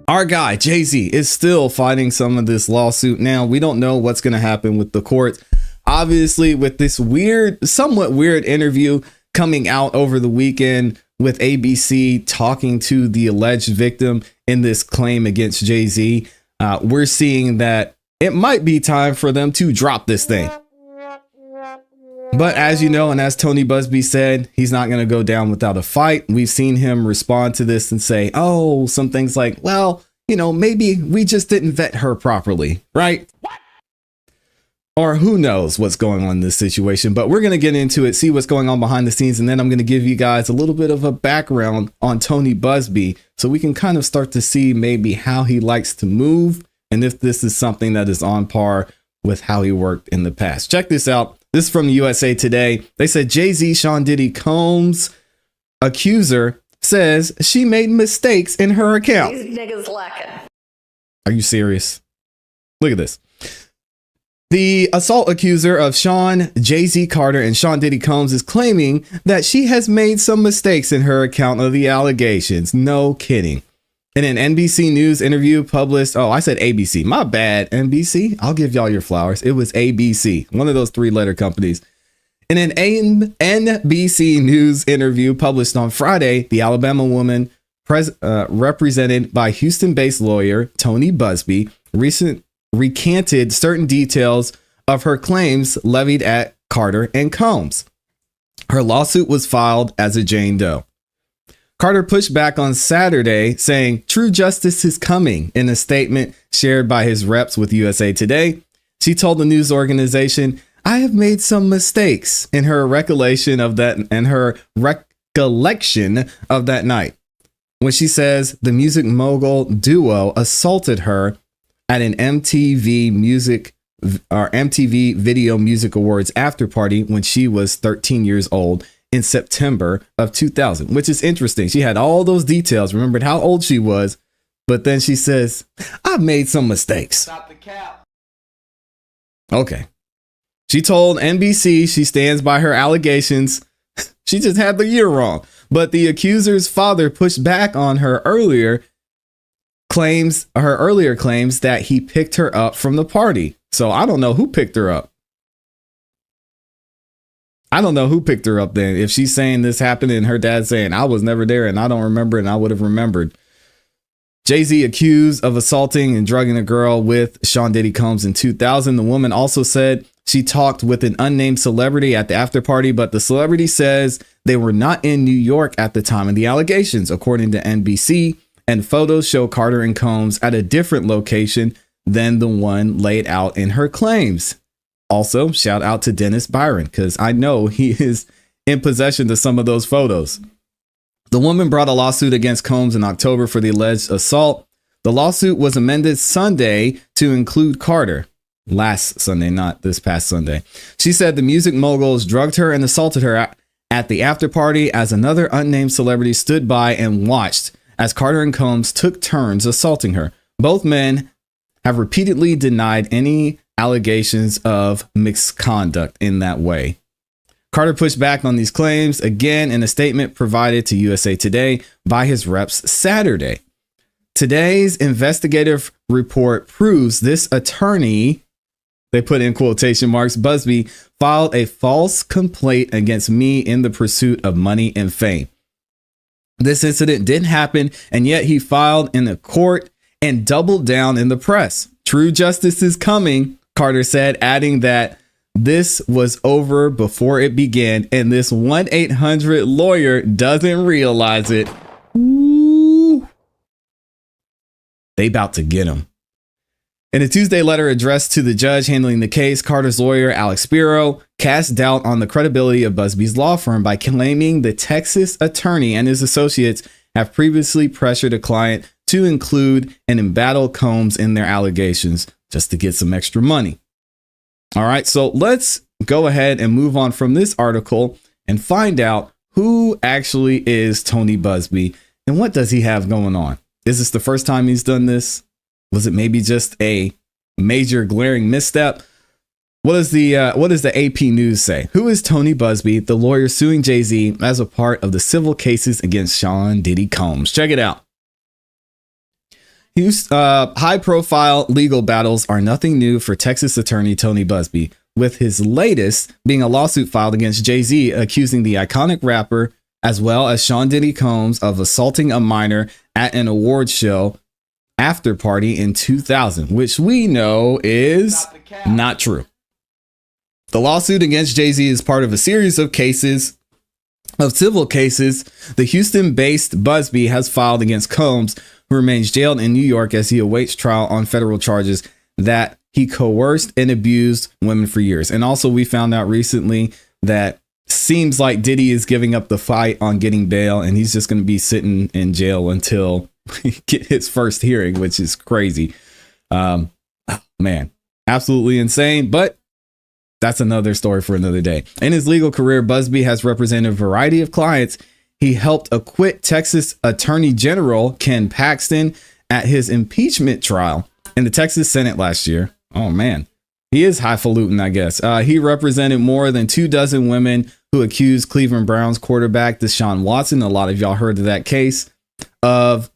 Our guy Jayz is still fighting some of this lawsuit. Now, we don't know what's going to happen with the courts. Obviously, with this somewhat weird interview coming out over the weekend with ABC talking to the alleged victim in this claim against Jayz, we're seeing that it might be time for them to drop this thing. But as you know, and as Tony Buzbee said, he's not going to go down without a fight. We've seen him respond to this and say, oh, some things like, well, you know, maybe we just didn't vet her properly, right? What? Or who knows what's going on in this situation. But we're going to get into it, see what's going on behind the scenes. And then I'm going to give you guys a little bit of a background on Tony Buzbee so we can kind of start to see maybe how he likes to move and if this is something that is on par with how he worked in the past. Check this out. This is from the USA Today. They said Jayz, Sean Diddy Combs' accuser, says she made mistakes in her account. These niggas lacking. Are you serious? Look at this. The assault accuser of Sean, Jayz Carter, and Sean Diddy Combs is claiming that she has made some mistakes in her account of the allegations. No kidding. In an NBC News interview published, oh, I said ABC. My bad, NBC. I'll give y'all your flowers. It was ABC, one of those three-letter companies. In an NBC News interview published on Friday, the Alabama woman represented by Houston-based lawyer Tony Buzbee recanted certain details of her claims levied at Carter and Combs. Her lawsuit was filed as a Jane Doe. Carter pushed back on Saturday, saying true justice is coming. In a statement shared by his reps with USA Today, she told the news organization, I have made some mistakes in her recollection of that night. When she says the music mogul duo assaulted her at an MTV Video Music Awards after party when she was 13 years old in September of 2000, which is interesting. She had all those details, remembered how old she was, but then she says, I've made some mistakes. Stop the cap. Okay. She told NBC she stands by her allegations. She just had the year wrong. But the accuser's father pushed back on her earlier claims that he picked her up from the party. So I don't know who picked her up. I don't know who picked her up then. If she's saying this happened and her dad saying, I was never there and I don't remember and I would have remembered. Jayz accused of assaulting and drugging a girl with Sean Diddy Combs in 2000. The woman also said she talked with an unnamed celebrity at the after party, but the celebrity says they were not in New York at the time of the allegations, according to NBC, and photos show Carter and Combs at a different location than the one laid out in her claims. Also, shout out to Dennis Byron, because I know he is in possession of some of those photos. The woman brought a lawsuit against Combs in October for the alleged assault. The lawsuit was amended Sunday to include Carter. Last Sunday, not this past Sunday. She said the music moguls drugged her and assaulted her at the after party as another unnamed celebrity stood by and watched as Carter and Combs took turns assaulting her. Both men have repeatedly denied any allegations of misconduct in that way. Carter pushed back on these claims again in a statement provided to USA Today by his reps Saturday. Today's investigative report proves this attorney, they put in quotation marks, Buzbee, filed a false complaint against me in the pursuit of money and fame. This incident didn't happen, and yet he filed in the court and doubled down in the press. True justice is coming, Carter said, adding that this was over before it began, and this 1-800 lawyer doesn't realize it. Ooh. They about to get him. In a Tuesday letter addressed to the judge handling the case, Carter's lawyer, Alex Spiro, cast doubt on the credibility of Buzbee's law firm by claiming the Texas attorney and his associates have previously pressured a client to include and embattle Combs in their allegations just to get some extra money. All right, so let's go ahead and move on from this article and find out who actually is Tony Buzbee and what does he have going on. Is this the first time he's done this? Was it maybe just a major glaring misstep? What does the AP News say? Who is Tony Buzbee, the lawyer suing Jayz as a part of the civil cases against Sean Diddy Combs? Check it out. High-profile legal battles are nothing new for Texas attorney Tony Buzbee, with his latest being a lawsuit filed against Jayz accusing the iconic rapper as well as Sean Diddy Combs of assaulting a minor at an awards show after party in 2000, which we know is not true. The lawsuit against Jayz is part of a series of civil cases the Houston-based Buzbee has filed against Combs, who remains jailed in New York as he awaits trial on federal charges that he coerced and abused women for years. And also, we found out recently that seems like Diddy is giving up the fight on getting bail, and he's just going to be sitting in jail until he get his first hearing, which is crazy. Man, absolutely insane. But that's another story for another day. In his legal career, Buzbee has represented a variety of clients. He helped acquit Texas Attorney General Ken Paxton at his impeachment trial in the Texas Senate last year. Oh, man. He is highfalutin, I guess. He represented more than 24 women who accused Cleveland Browns quarterback Deshaun Watson, a lot of y'all heard of that case, of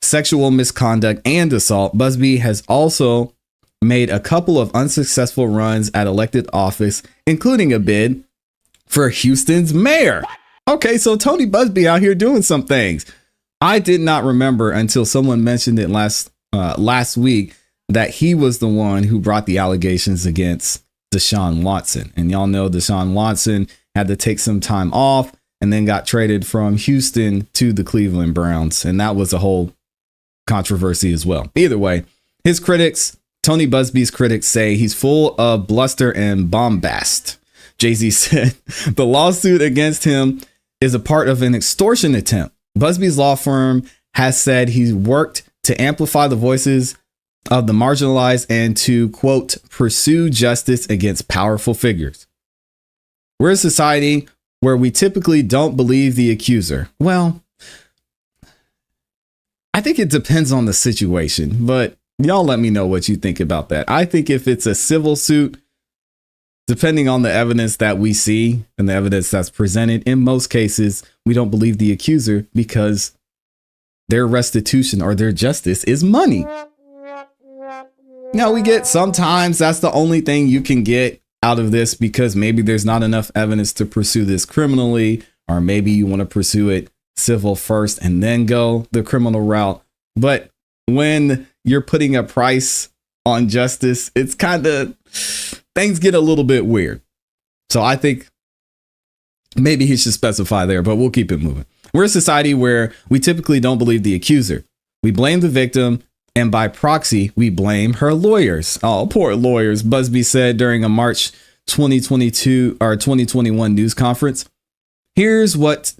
sexual misconduct and assault. Buzbee has also made a couple of unsuccessful runs at elected office, including a bid for Houston's mayor. Okay, so Tony Buzbee out here doing some things. I did not remember until someone mentioned it last week that he was the one who brought the allegations against Deshaun Watson. And y'all know Deshaun Watson had to take some time off and then got traded from Houston to the Cleveland Browns. And that was a whole controversy as well. Either way, his critics, Tony Buzbee's critics, say he's full of bluster and bombast. Jayz said the lawsuit against him is a part of an extortion attempt. Buzbee's law firm has said he's worked to amplify the voices of the marginalized and to, quote, pursue justice against powerful figures. We're a society where we typically don't believe the accuser. Well, I think it depends on the situation, but y'all let me know what you think about that. I think if it's a civil suit, depending on the evidence that we see and the evidence that's presented, in most cases, we don't believe the accuser because their restitution or their justice is money. Now, we get sometimes that's the only thing you can get out of this because maybe there's not enough evidence to pursue this criminally, or maybe you want to pursue it civil first and then go the criminal route. But when you're putting a price on justice, it's kind of, things get a little bit weird. So I think maybe he should specify there, but we'll keep it moving. We're a society where we typically don't believe the accuser. We blame the victim, and by proxy, we blame her lawyers. Oh, poor lawyers, Buzbee said during a March 2022 or 2021 news conference. Here's what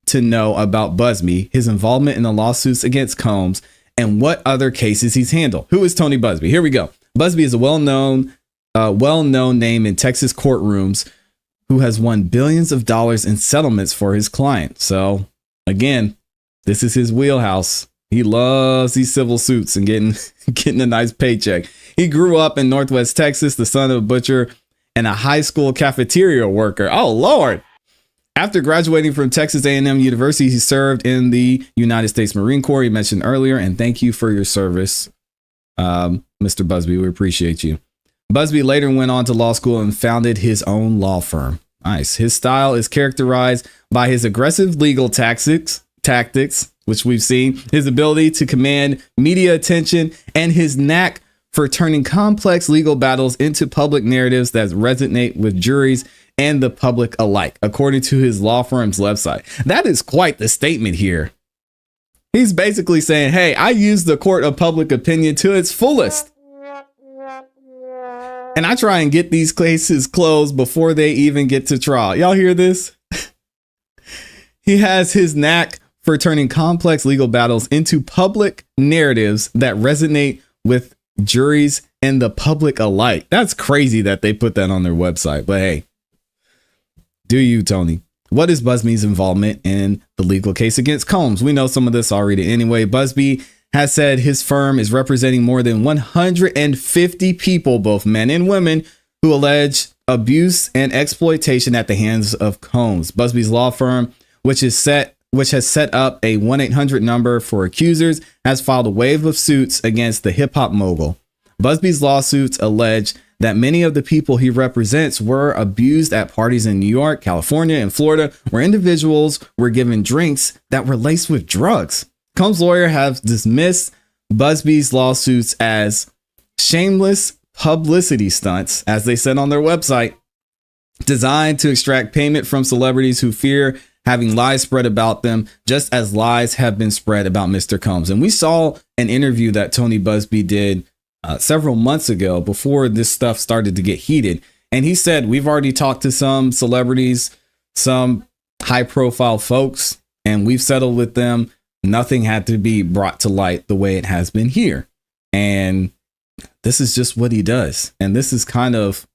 to know about Buzbee, his involvement in the lawsuits against Combs, and what other cases he's handled. Who is Tony Buzbee? Here we go. Buzbee is a well-known name in Texas courtrooms who has won billions of dollars in settlements for his clients. So again, this is his wheelhouse. He loves these civil suits and getting a nice paycheck. He grew up in Northwest Texas, the son of a butcher and a high school cafeteria worker. Oh, Lord. After graduating from Texas A&M University, he served in the United States Marine Corps, you mentioned earlier, and thank you for your service, Mr. Buzbee. We appreciate you. Buzbee later went on to law school and founded his own law firm. Nice. His style is characterized by his aggressive legal tactics, which we've seen, his ability to command media attention, and his knack for turning complex legal battles into public narratives that resonate with juries and the public alike, according to his law firm's website. That is quite the statement here. He's basically saying, hey, I use the court of public opinion to its fullest. And I try and get these cases closed before they even get to trial. Y'all hear this? He has his knack for turning complex legal battles into public narratives that resonate with juries and the public alike. That's crazy that they put that on their website. But hey, do you, Tony? What is Buzbee's involvement in the legal case against Combs? We know some of this already anyway. Buzbee has said his firm is representing more than 150 people, both men and women, who allege abuse and exploitation at the hands of Combs. Buzbee's law firm, which is set which has set up a 1-800 number for accusers, has filed a wave of suits against the hip hop mogul. Buzbee's lawsuits allege that many of the people he represents were abused at parties in New York, California, and Florida, where individuals were given drinks that were laced with drugs. Combs' lawyer has dismissed Buzbee's lawsuits as shameless publicity stunts, as they said on their website, designed to extract payment from celebrities who fear having lies spread about them, just as lies have been spread about Mr. Combs. And we saw an interview that Tony Buzbee did several months ago before this stuff started to get heated. And he said, we've already talked to some celebrities, some high profile folks, and we've settled with them. Nothing had to be brought to light the way it has been here. And this is just what he does. And this is kind of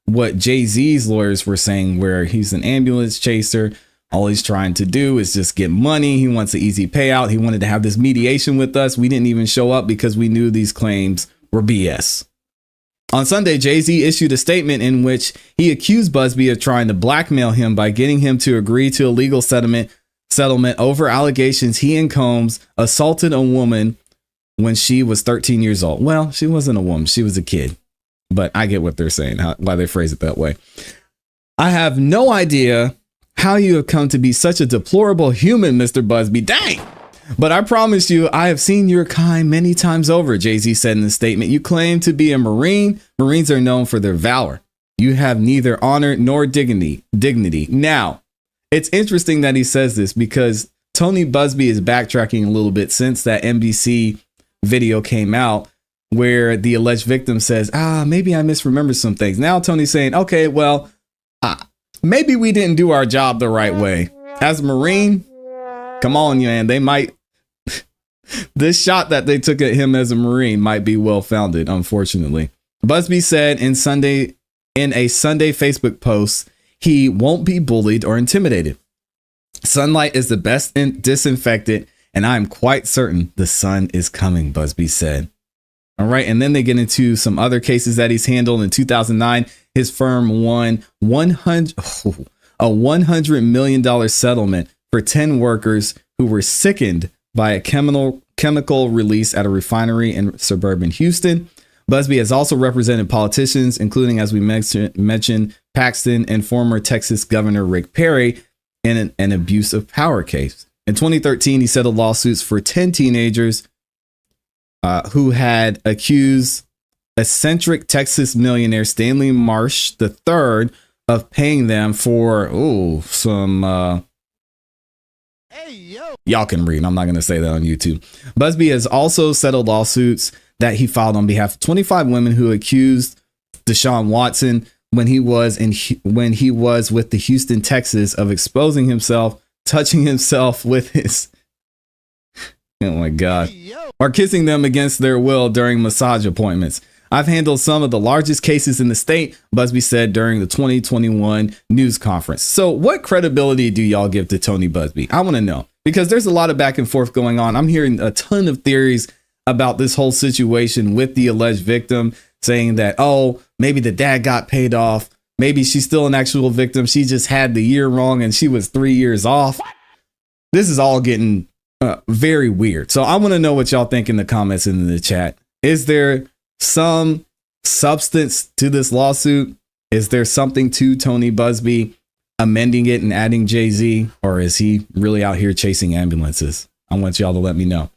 what Jay-Z's lawyers were saying, where he's an ambulance chaser. All he's trying to do is just get money. He wants an easy payout. He wanted to have this mediation with us. We didn't even show up because we knew these claims were BS. On Sunday, Jay-Z issued a statement in which he accused Buzbee of trying to blackmail him by getting him to agree to a legal settlement over allegations he and Combs assaulted a woman when she was 13 years old. Well, she wasn't a woman. She was a kid. But I get what they're saying, why they phrase it that way. I have no idea how you have come to be such a deplorable human, Mr. Buzbee. Dang! But I promise you, I have seen your kind many times over, Jay-Z said in the statement. You claim to be a Marine. Marines are known for their valor. You have neither honor nor dignity. Now, it's interesting that he says this because Tony Buzbee is backtracking a little bit since that NBC video came out where the alleged victim says, maybe I misremember some things. Now Tony's saying, okay, well, maybe we didn't do our job the right way. As a Marine, come on, man, they might. This shot that they took at him as a Marine might be well-founded, unfortunately. Buzbee said in a Sunday Facebook post, he won't be bullied or intimidated. Sunlight is the best disinfectant, and I'm quite certain the sun is coming, Buzbee said. All right. And then they get into some other cases that he's handled. In 2009, his firm won a $100 million settlement for 10 workers who were sickened by a chemical release at a refinery in suburban Houston. Buzbee has also represented politicians, including, as we mentioned, Paxton and former Texas Governor Rick Perry in an abuse of power case. In 2013, he settled lawsuits for 10 teenagers who had accused eccentric Texas millionaire Stanley Marsh III of paying them for some y'all can read. I'm not going to say that on YouTube. Buzbee has also settled lawsuits that he filed on behalf of 25 women who accused Deshaun Watson when he was with the Houston Texans of exposing himself, touching himself with his oh my God, or kissing them against their will during massage appointments. I've handled some of the largest cases in the state, Buzbee said during the 2021 news conference. So what credibility do y'all give to Tony Buzbee? I want to know, because there's a lot of back and forth going on. I'm hearing a ton of theories about this whole situation with the alleged victim, saying that, oh, maybe the dad got paid off. Maybe she's still an actual victim. She just had the year wrong and she was 3 years off. This is all getting very weird. So I want to know what y'all think in the comments and in the chat. Is there some substance to this lawsuit? Is there something to Tony Buzbee amending it and adding Jay-Z? Or is he really out here chasing ambulances? I want y'all to let me know.